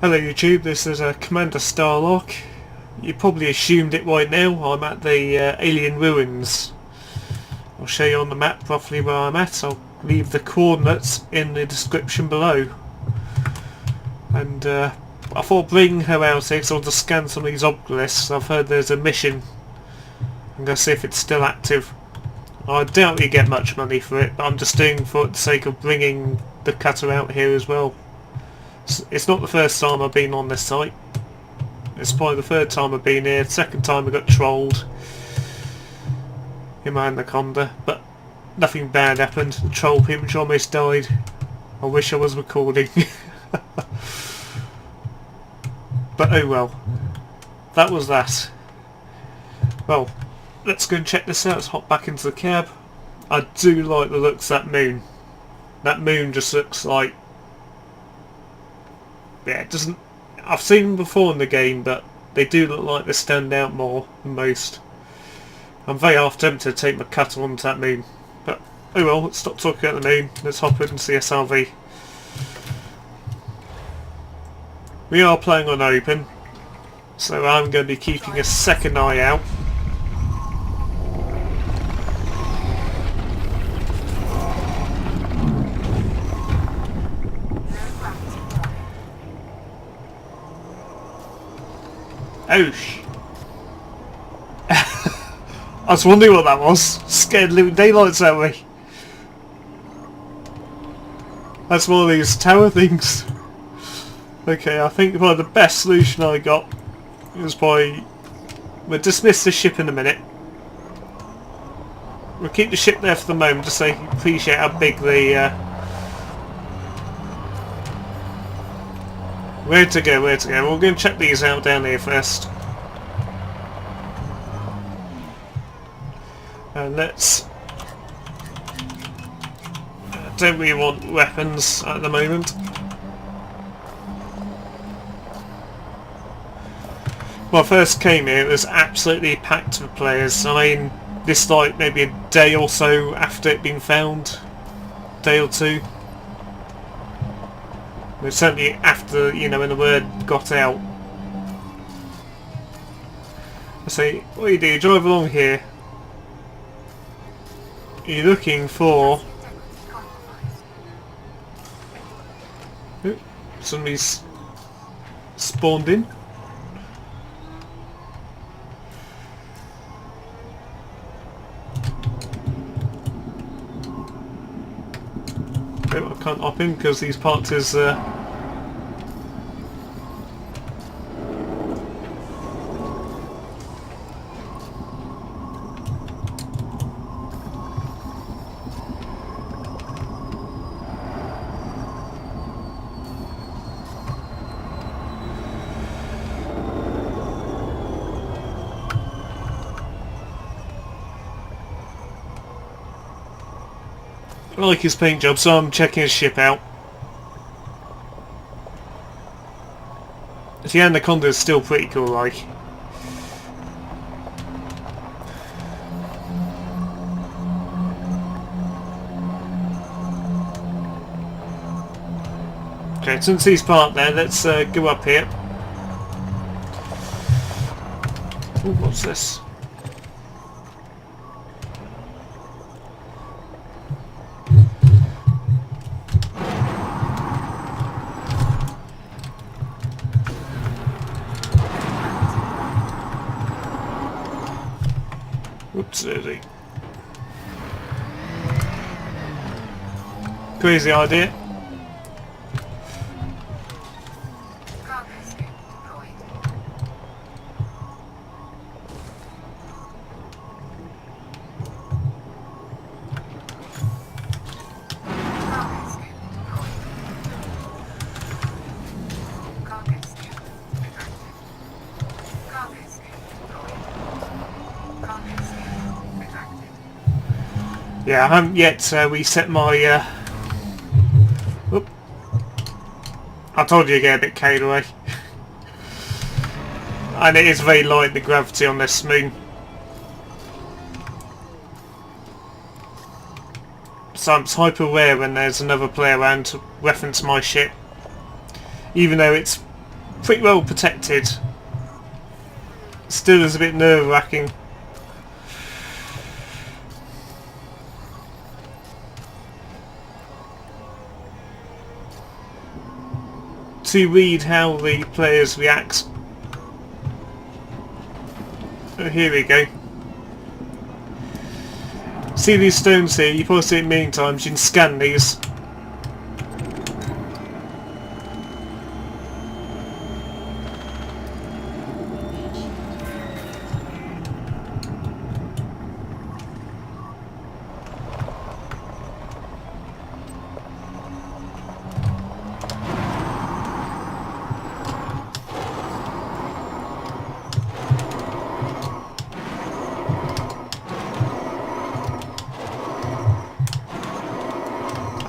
Hello YouTube, this is Commander Starlock. You probably assumed it right now. I'm at the alien ruins. I'll show you on the map roughly where I'm at. I'll leave the coordinates in the description below. And I thought I'd bring her out here because I'll just scan some of these obelisks. I've heard there's a mission. I'm going to see if it's still active. I doubt you get much money for it, but I'm just doing for the sake of bringing the cutter out here as well. It's not the first time I've been on this site. It's probably the third time I've been here. Second time I got trolled in my anaconda, but nothing bad happened. The troll pretty much almost died. I wish I was recording. But oh well. That was that. Well, let's go and check this out. Let's hop back into the cab. I do like the looks of that moon. That moon just looks like... yeah, it doesn't... I've seen them before in the game, but they do look like they stand out more than most. I'm very half tempted to take my cutter onto that moon. But oh well, let's stop talking about the moon. Let's hop into the SRV. We are playing on open, so I'm going to be keeping a second eye out. Ouch! I was wondering what that was. Scared living daylights out of me. That's one of these tower things. Okay, I think probably the best solution I got was by... we'll dismiss the ship in a minute. We'll keep the ship there for the moment just so you can appreciate how big the... Where to go, where to go? We're going to check these out down here first. And let's... don't really want weapons at the moment. When I first came here, it was absolutely packed with players. I mean, this like maybe a day or so after it being found. Day or two. But certainly after, you know, when the word got out. I say, what do? You drive along here. You're looking for... ooh, somebody's spawned in. I can't hop in because he's parked his... I like his paint job, so I'm checking his ship out. The anaconda is still pretty cool, like. Okay, since he's parked there, let's go up here. Ooh, what's this? Oopsie. Crazy idea. Yeah, I haven't yet reset my... Oop. I told you to get a bit carried away. And it is very light, the gravity on this moon. So I'm hyper aware when there's another player around to reference my ship. Even though it's pretty well protected. Still is a bit nerve-wracking. To read how the players react. Oh, here we go. See these stones here? You probably see it many times. You can scan these.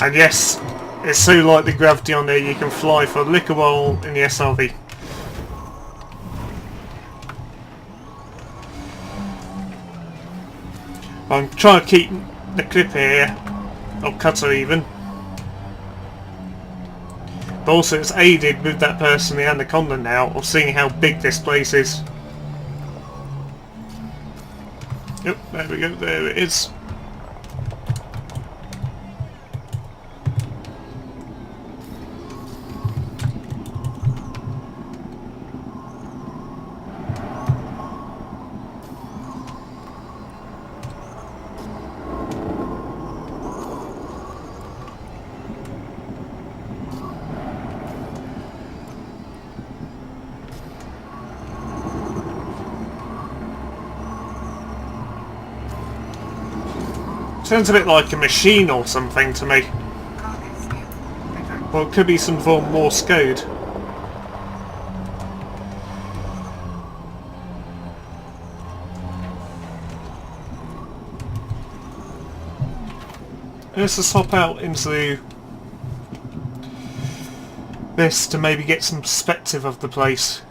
And yes, it's so light the gravity on there you can fly for a little while in the SRV. I'm trying to keep the clip here, or cutter even. But also it's aided with that person, the Anaconda now, of seeing how big this place is. Yep, there we go, there it is. Sounds a bit like a machine or something to me. Well, it could be some form of Morse code. Let's just hop out into this to maybe get some perspective of the place.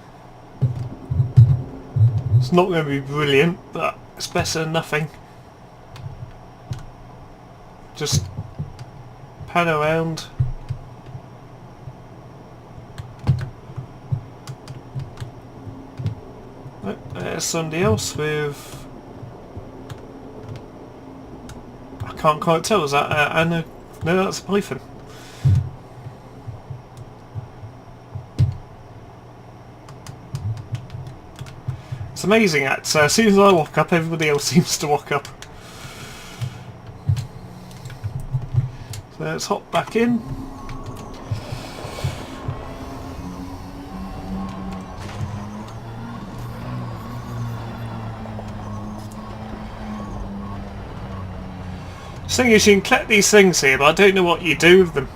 It's not going to be brilliant, but it's better than nothing. Just pan around. Oh, there's somebody else with... I can't quite tell, is that Anna? No, that's a python. It's amazing that as soon as I walk up, everybody else seems to walk up. So let's hop back in. The thing is, you can collect these things here, but I don't know what you do with them.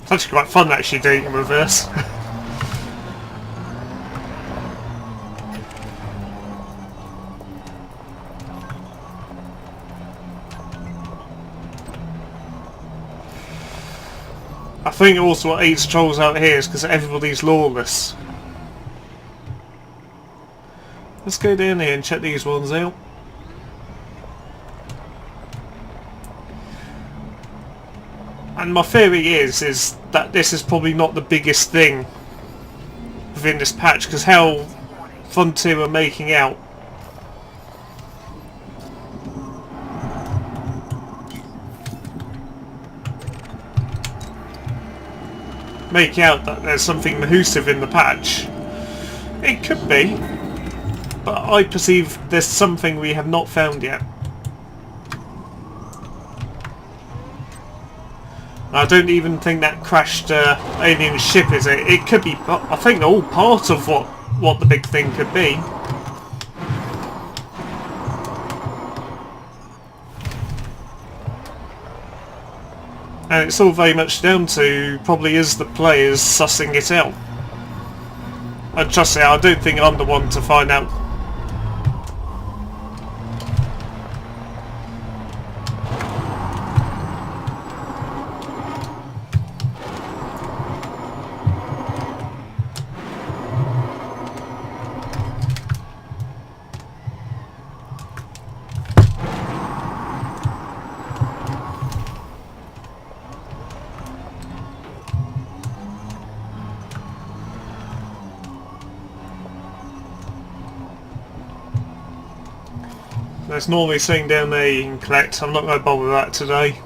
It's actually quite fun actually doing it in reverse. I think also what aids trolls out here is because everybody's lawless. Let's go down here and check these ones out. And my theory is that this is probably not the biggest thing within this patch, because how Frontier are making out. Make out that there's something mahoosive in the patch. It could be, but I perceive there's something we have not found yet. I don't even think that crashed alien ship is it. It could be, I think they're all part of what the big thing could be. And it's all very much down to probably is the players sussing it out. And trust me, I don't think I'm the one to find out. There's normally something down there you can collect. I'm not going to bother with that today.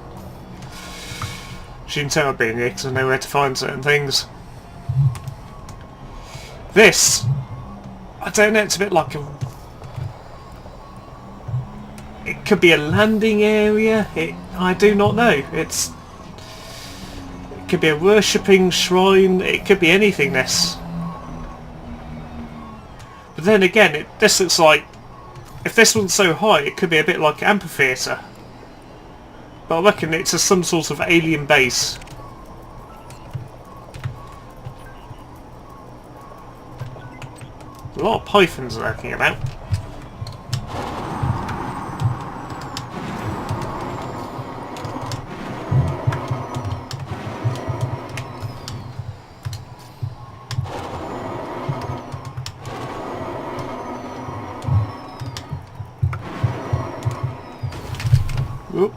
She can tell I've been here because I know where to find certain things. This, I don't know, it's a bit like a... It could be a landing area. I do not know. It could be a worshipping shrine. It could be anything, this. But then again, this looks like... If this wasn't so high, it could be a bit like an amphitheatre. But I reckon it's some sort of alien base. A lot of pythons lurking about. Oop.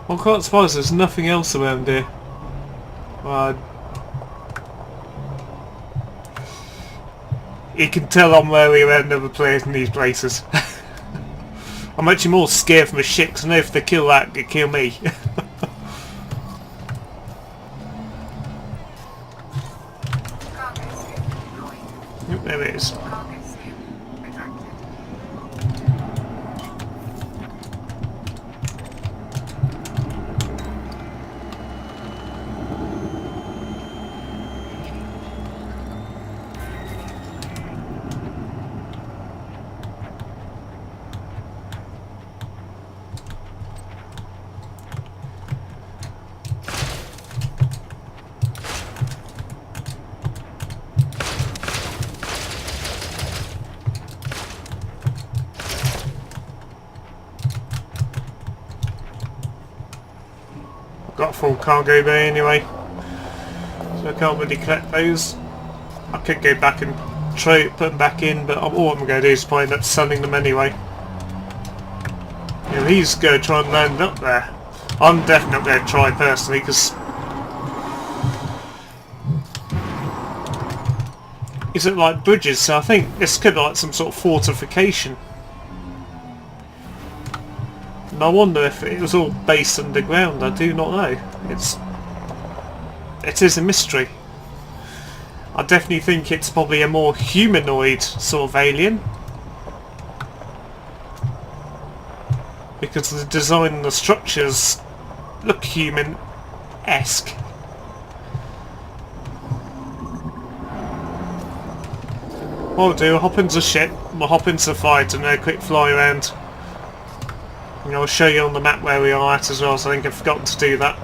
I'm quite surprised there's nothing else around here. You can tell I'm wary around other players in these places. I'm actually more scared from a shit because I know if they kill that, they kill me. Yep, there it is. Got a full cargo bay anyway, so I can't really collect those. I could go back and try put them back in, but all I'm going to do is probably end up selling them anyway. Yeah, he's going to try and land up there. I'm definitely not going to try personally because these look like bridges, so I think this could be like some sort of fortification. And I wonder if it was all based underground. I do not know. It is a mystery. I definitely think it's probably a more humanoid sort of alien, because the design and the structures look human-esque. What I'll do, I'll hop into the ship, we'll hop into the fight and a quick fly around. And I'll show you on the map where we are at as well, so I think I've forgotten to do that.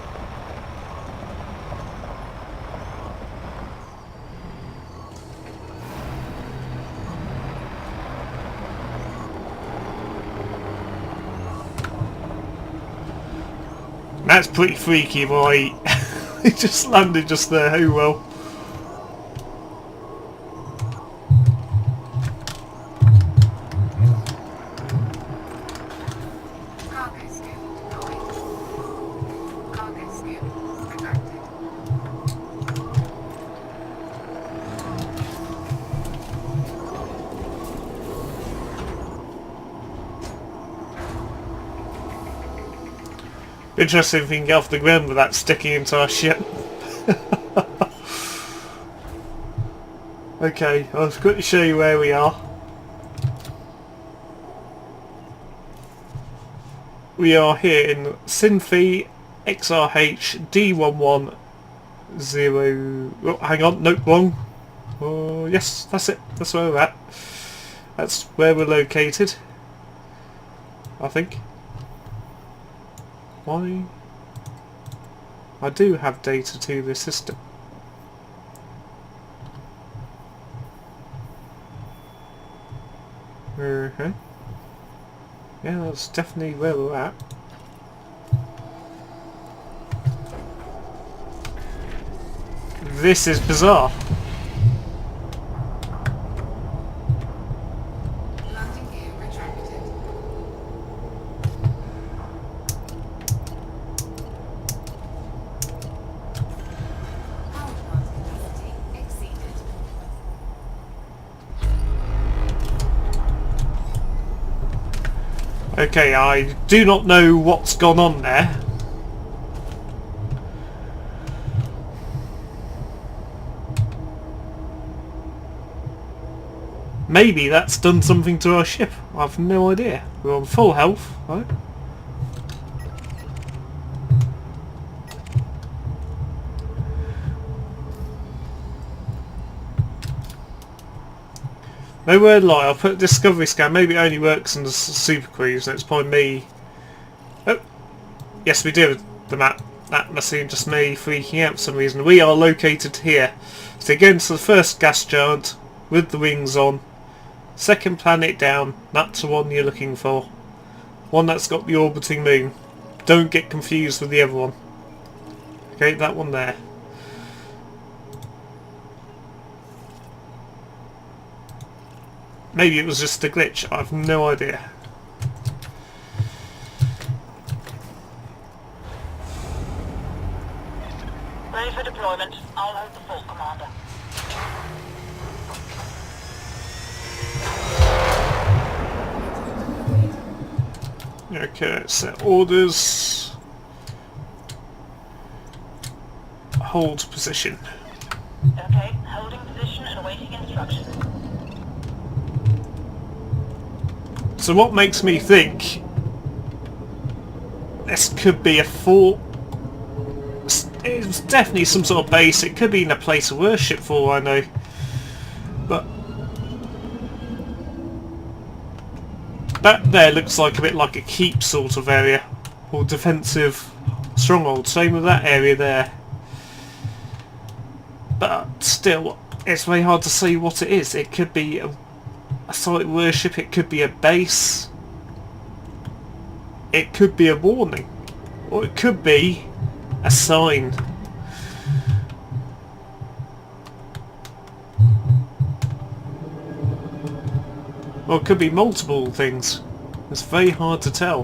That's pretty freaky, boy. He just landed just there, oh well. Interesting if we can get off the ground without sticking into our ship. Okay, I'll quickly show you where we are. We are here in SYNUEFE XRH D110... Oh, hang on, nope, wrong. Oh, yes, that's it. That's where we're at. That's where we're located, I think. Why? I do have data to the system. Yeah, that's definitely where we're at. This is bizarre. Okay, I do not know what's gone on there. Maybe that's done something to our ship. I've no idea. We're on full health, right? No word lie, I'll put Discovery Scan. Maybe it only works on the Super Cruise, and it's probably me. Oh, yes, we do the map. That must be just me freaking out for some reason. We are located here. So again, to the first gas giant with the wings on. Second planet down. That's the one you're looking for. One that's got the orbiting moon. Don't get confused with the other one. Okay, that one there. Maybe it was just a glitch, I've no idea. Ready for deployment. I'll hold the fort, Commander. Okay, set orders. Hold position. Okay, holding position and awaiting instructions. So what makes me think this could be a fort? It's definitely some sort of base. It could be in a place of worship for all I know. But that there looks like a bit like a keep sort of area. Or defensive stronghold. Same with that area there. But still, it's very hard to say what it is. It could be a site of worship, it could be a base, it could be a warning, or it could be a sign. Or it could be multiple things. It's very hard to tell.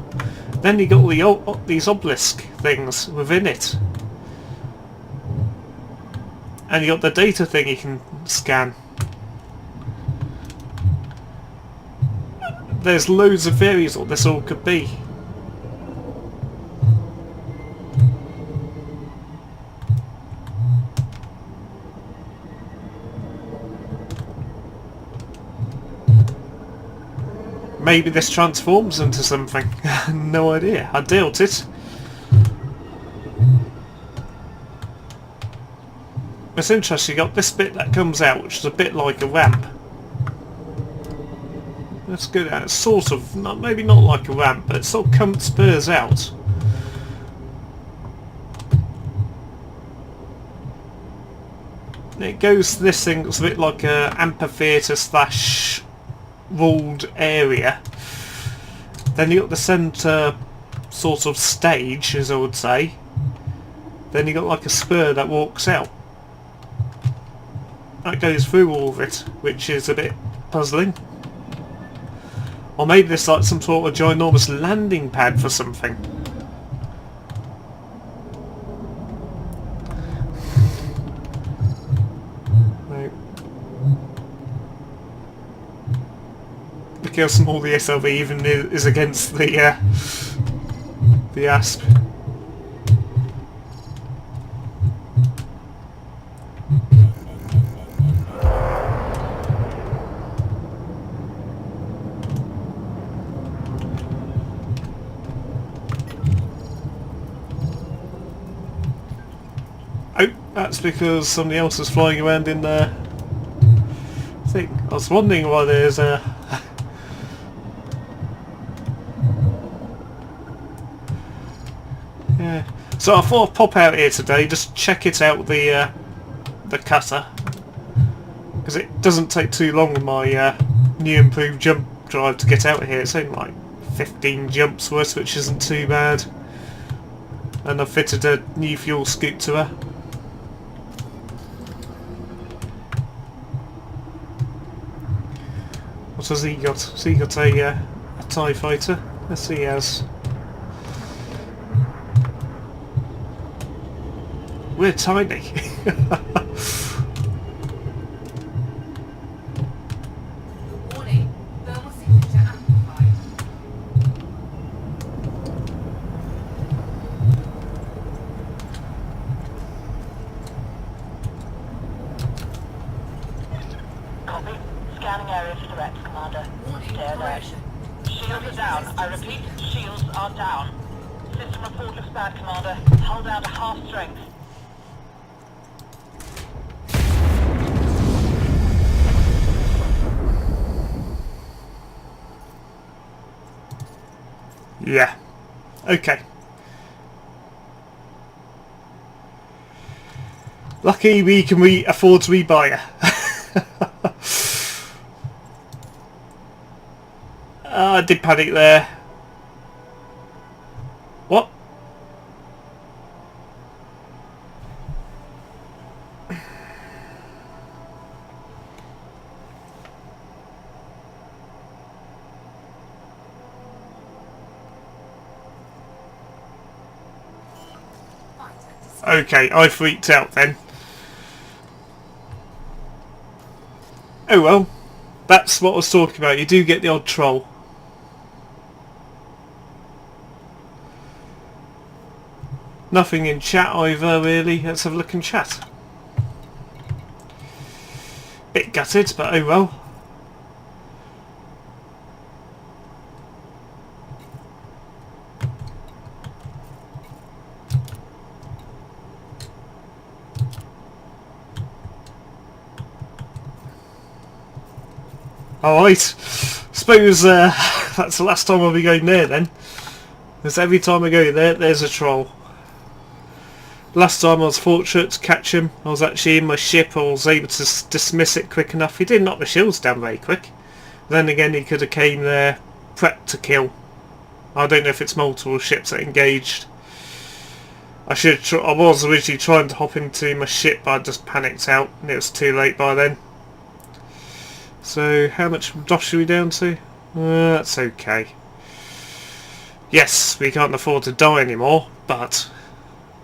Then you got all these obelisk things within it. And you got the data thing you can scan. There's loads of theories what this all could be. Maybe this transforms into something. No idea. I doubt it. It's interesting, you got this bit that comes out, which is a bit like a ramp. That's good. It's sort of, maybe not like a ramp, but it sort of spurs out. And it goes to this thing that's a bit like a amphitheatre slash walled area. Then you got the centre sort of stage, as I would say. Then you got like a spur that walks out. That goes through all of it, which is a bit puzzling. Or maybe there's like some sort of ginormous landing pad for something. Right. Look how small the SLV even is against the ASP. Oh, that's because somebody else is flying around in the thing. I was wondering why there's a... Yeah. So I thought I'd pop out here today, just check it out, the cutter. Because it doesn't take too long on my new improved jump drive to get out of here. It's only like 15 jumps worth, which isn't too bad. And I've fitted a new fuel scoop to her. What has he got? Has he got a TIE fighter? Yes, he has. We're tiny. Warning, thermal signature amplified. report looks bad, Commander. Hull down to half strength. Yeah. Okay. Lucky we can afford to rebuy her. I did panic there. What? Okay, I freaked out then. Oh well, that's what I was talking about. You do get the odd troll. Nothing in chat either, really. Let's have a look in chat. Bit gutted, but oh well. Alright, suppose that's the last time I'll be going there then. Because every time I go there, there's a troll. Last time I was fortunate to catch him. I was actually in my ship. I was able to dismiss it quick enough. He did knock the shields down very quick. Then again, he could have came there prepped to kill. I don't know if it's multiple ships that engaged. I was originally trying to hop into my ship, but I just panicked out and it was too late by then. So how much dosh are we down to? That's okay. Yes, we can't afford to die anymore, but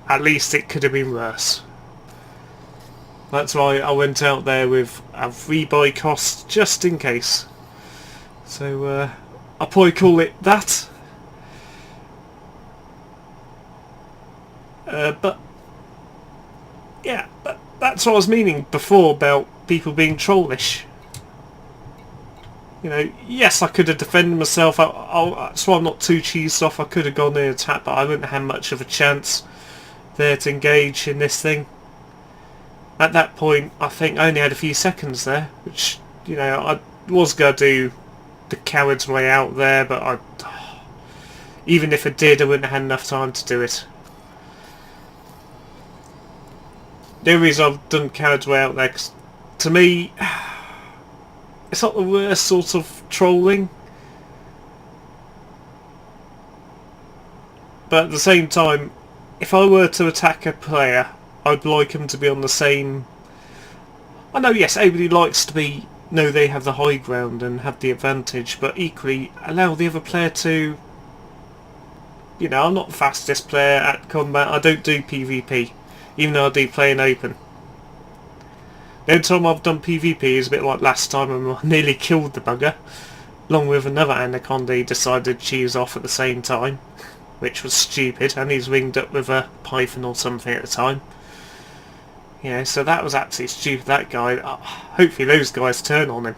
at least it could have been worse. That's why I went out there with a rebuy cost just in case. So I'll probably call it that. But yeah, but that's what I was meaning before about people being trollish. You know, yes, I could have defended myself. That's why I'm not too cheesed off. I could have gone there and attacked, but I wouldn't have had much of a chance there to engage in this thing. At that point, I think I only had a few seconds there, which, you know, I was going to do the coward's way out there, but even if I did, I wouldn't have had enough time to do it. The only reason I've done coward's way out there, because to me, it's not the worst sort of trolling, but at the same time, if I were to attack a player, I'd like them to be on the same... I know, yes, everybody likes to know they have the high ground and have the advantage, but equally allow the other player to... You know, I'm not the fastest player at combat. I don't do PvP, even though I do play in open. The only time I've done PvP is a bit like last time when I nearly killed the bugger, along with another anaconda he decided to cheese off at the same time, which was stupid, and he's winged up with a python or something at the time. You know, so that was absolutely stupid, that guy. Hopefully those guys turn on him.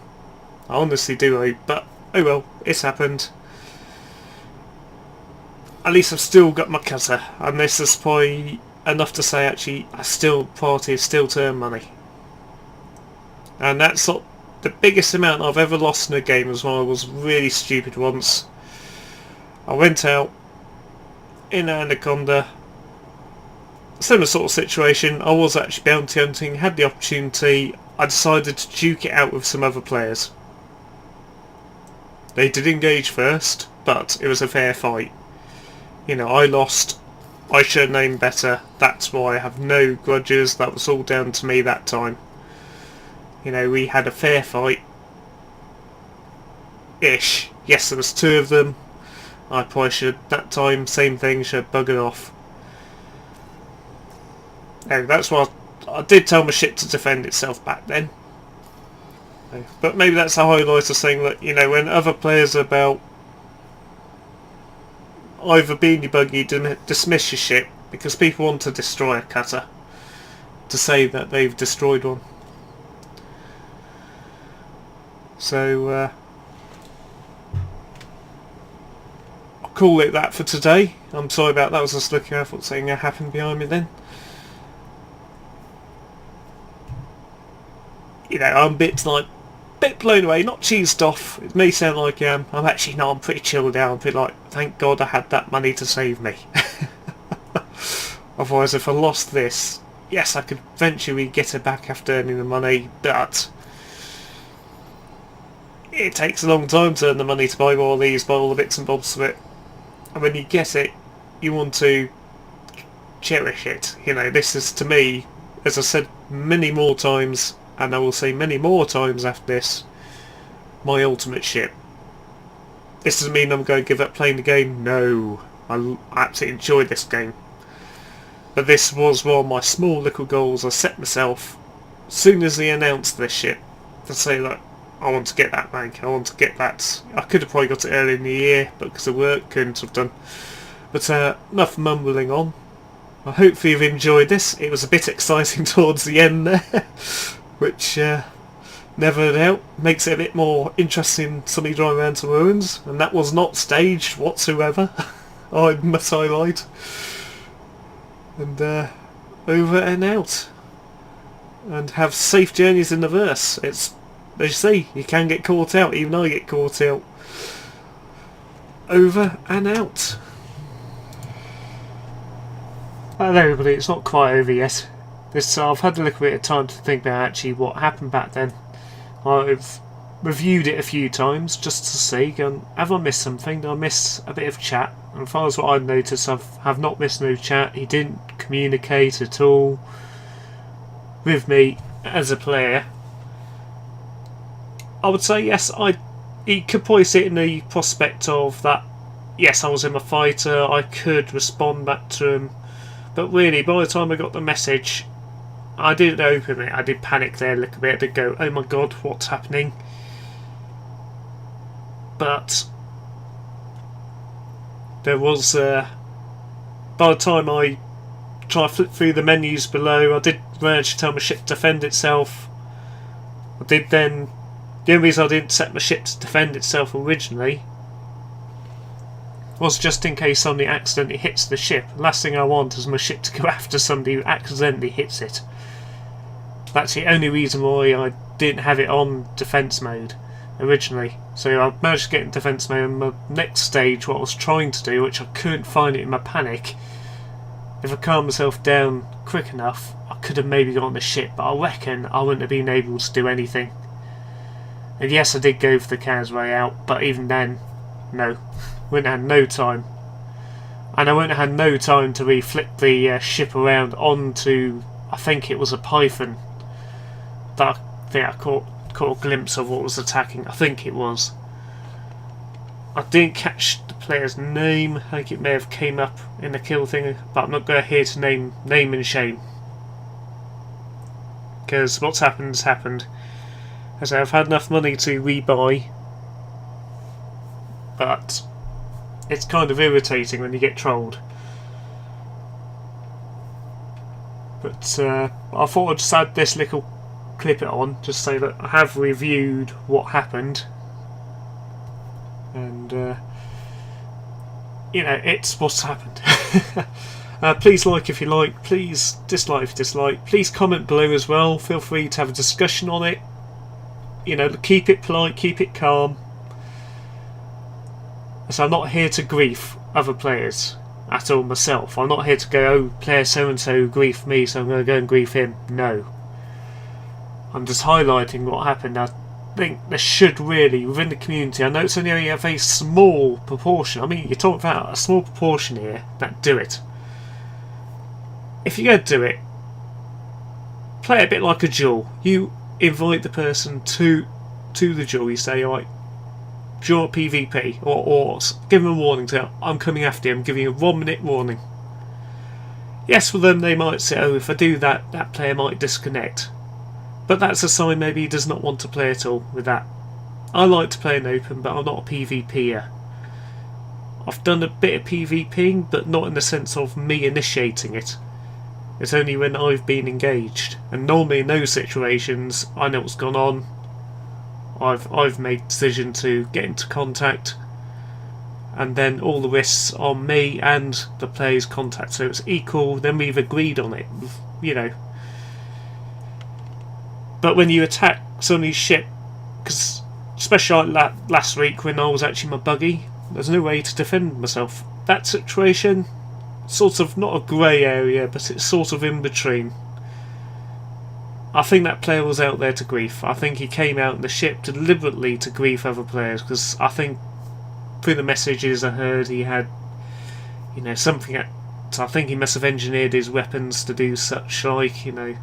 I honestly do hope, but oh well, it's happened. At least I've still got my cutter, and this is probably enough to say actually party is still to earn money. And that's not the biggest amount I've ever lost in a game as well. I was really stupid once. I went out in Anaconda, similar sort of situation. I was actually bounty hunting, had the opportunity. I decided to duke it out with some other players. They did engage first, but it was a fair fight. You know, I lost. I should have known better. That's why I have no grudges. That was all down to me that time. You know, we had a fair fight. Ish. Yes, there was two of them. I probably should, that time, same thing, should have buggered off. No, that's why I did tell my ship to defend itself back then. But maybe that's a highlight of saying that, you know, when other players are about either being your buggy, dismiss your ship, because people want to destroy a cutter to say that they've destroyed one. So, I'll call it that for today. I'm sorry about that. I was just looking. I thought something happened behind me then. You know, I'm a bit blown away, not cheesed off. It may sound like I'm actually not. I'm pretty chilled out. I'm pretty like, thank God I had that money to save me. Otherwise, if I lost this, yes, I could eventually get it back after earning the money, but it takes a long time to earn the money to buy all these, buy all the bits and bobs of it. And when you get it, you want to cherish it. You know, this is, to me, as I said many more times, and I will say many more times after this, my ultimate ship. This doesn't mean I'm going to give up playing the game. No, I absolutely enjoyed this game. But this was one of my small little goals I set myself as soon as they announced this ship, to say, look, I want to get that rank, I want to get that. I could have probably got it early in the year, but because of work, couldn't have done. But enough mumbling on. I hope you've enjoyed this. It was a bit exciting towards the end there, which never doubt makes it a bit more interesting, somebody driving around to ruins, and that was not staged whatsoever. I must highlight. And over and out. And have safe journeys in the verse. It's, as you see, you can get caught out, even I get caught out. Over and out. Hello everybody, it's not quite over yet. I've had a little bit of time to think about actually what happened back then. I've reviewed it a few times just to see, have I missed something? Did I miss a bit of chat? And as far as what I've noticed, I've not missed no chat. He didn't communicate at all with me as a player. I would say yes, he could probably see it in the prospect of that, yes, I was in a fighter, I could respond back to him. But really, by the time I got the message, I didn't open it. I did panic there a little bit. I did go, oh my god, what's happening? But there was, by the time I tried to flip through the menus below, I did manage to tell my ship to defend itself. I did then, the only reason I didn't set my ship to defend itself originally was just in case somebody accidentally hits the ship. The last thing I want is my ship to go after somebody who accidentally hits it. That's the only reason why I didn't have it on defence mode originally. So I managed to get in defence mode, and my next stage, what I was trying to do, which I couldn't find it in my panic, if I calmed myself down quick enough, I could have maybe got on the ship, but I reckon I wouldn't have been able to do anything. And yes, I did go for the Kaz way out, but even then, no. Wouldn't have had no time. And I wouldn't have had no time to reflip the ship around onto, I think it was a Python that I caught a glimpse of what was attacking. I think it was. I didn't catch the player's name. I think it may have came up in the kill thing, but I'm not going here to name and shame. Because what's happened has happened. As I've had enough money to rebuy, but it's kind of irritating when you get trolled. But I thought I'd just add this little clip it on, just so that I have reviewed what happened. And you know, it's what's happened. Please like if you like, please dislike if you dislike, please comment below as well, feel free to have a discussion on it. You know, keep it polite, keep it calm. So I'm not here to grief other players at all myself. I'm not here to go, oh, player so-and-so griefed me, so I'm going to go and grief him. No. I'm just highlighting what happened. I think there should really, within the community, I know it's only a very small proportion. I mean, you're talking about a small proportion here that do it. If you're going to do it, play a bit like a duel. You invite the person to the duel. You say, alright, duel PvP, or give them a warning. Say, I'm coming after you. I'm giving you a 1 minute warning. Yes, for them they might say, oh, if I do that, that player might disconnect. But that's a sign maybe he does not want to play at all with that. I like to play in open, but I'm not a PvPer. I've done a bit of PvPing, but not in the sense of me initiating it. It's only when I've been engaged, and normally in those situations I know what's gone on. I've made a decision to get into contact and then all the risks on me and the player's contact, so it's equal, then we've agreed on it, you know. But when you attack somebody's ship, because especially like last week when I was actually in my buggy, there's no way to defend myself. That situation, sort of not a grey area, but it's sort of in between. I think that player was out there to grief. I think he came out in the ship deliberately to grief other players, because I think through the messages I heard he had, you know, something at, I think he must have engineered his weapons to do such, like, you know.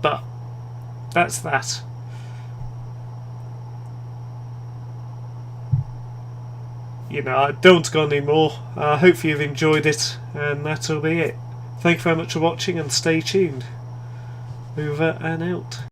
But that's that. You know, I don't go anymore. Hopefully you've enjoyed it, and that'll be it. Thank you very much for watching, and stay tuned. Over and out.